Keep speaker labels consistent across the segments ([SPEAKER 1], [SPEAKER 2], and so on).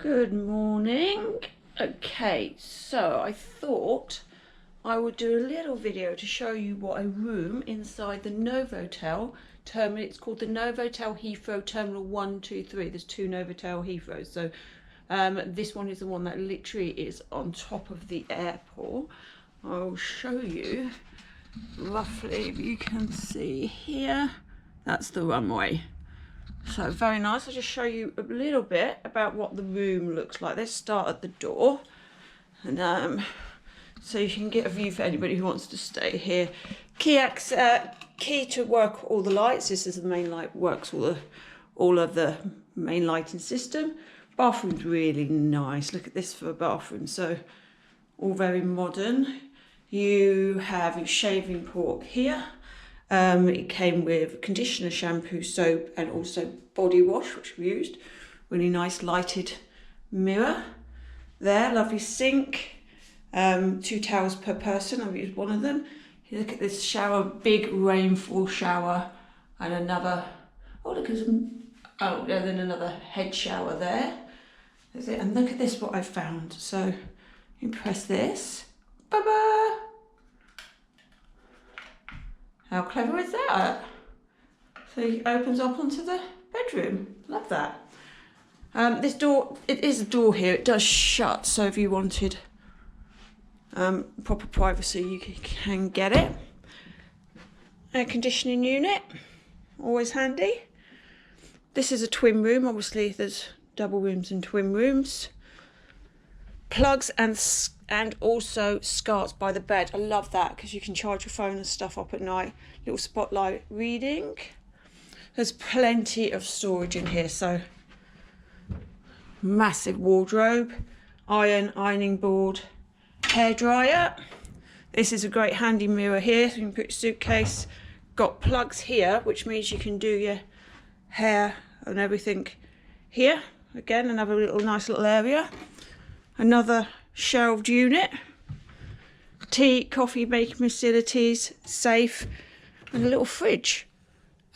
[SPEAKER 1] Good morning. Okay, so I thought I would do a little video to show you what a room inside the Novotel terminal. It's called the Novotel Heathrow Terminal 1, 2, 3. There's two Novotel Heathrows. So this one is the one that literally is on top of the airport. I'll show you roughly, if you can see here, that's the runway. So very nice. I'll just show you a little bit about what the room looks like. Let's start at the door, and so you can get a view for anybody who wants to stay here. Key to work all the lights. This is the main light, works all of the main lighting system. Bathroom's really nice. Look at this for a bathroom. So all very modern. You have your shaving port here. It came with conditioner, shampoo, soap, and also body wash, which we used. Really nice lighted mirror there. Lovely sink. 2 towels per person. I've used one of them. You look at this shower, big rainfall shower, and another. Oh, look, there's then another head shower there. That's it. And look at this, what I found. So you press this. Ba-ba! How clever is that? So it opens up onto the bedroom. Love that. This door, it is a door here. It does shut, so if you wanted proper privacy, you can get it. Air conditioning unit, always handy. This is a twin room. Obviously, there's double rooms and twin rooms. Plugs and also SCARTs by the bed. I love that because you can charge your phone and stuff up at night. Little spotlight reading. There's plenty of storage in here. So massive wardrobe, ironing board, hairdryer. This is a great handy mirror here. So you can put your suitcase. Got plugs here, which means you can do your hair and everything here. Again, another nice little area. Another shelved unit, tea, coffee making facilities, safe, and a little fridge.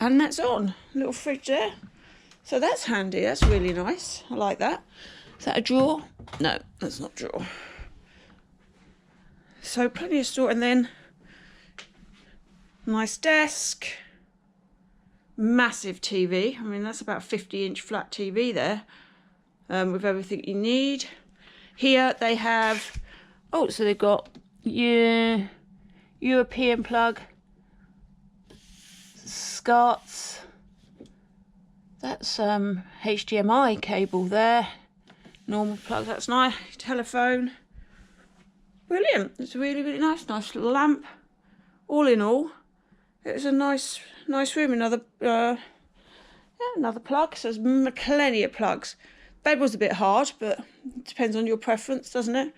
[SPEAKER 1] And that's on, a little fridge there. So that's handy, that's really nice. I like that. Is that a drawer? No, that's not a drawer. So plenty of store, and then nice desk, massive TV. I mean, that's about 50-inch flat TV there, with everything you need. Here they have, so they've got your European plug, SCARTs, that's HDMI cable there, normal plug, that's nice, telephone, brilliant. It's really, really nice little lamp. All in all, it's a nice room. Another plug, so there's plenty of plugs. Bed was a bit hard, but it depends on your preference, doesn't it?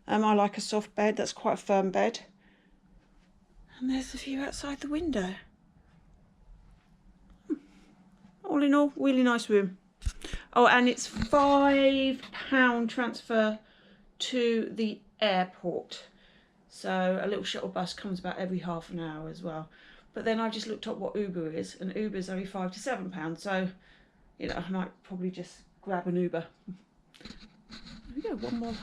[SPEAKER 1] I like a soft bed. That's quite a firm bed. And there's the view outside the window. All in all, really nice room. Oh, and it's £5 transfer to the airport. So a little shuttle bus comes about every half an hour as well. But then I just looked up what Uber is, and Uber's only £5 to £7. So, I might probably just grab an Uber. There we go, one more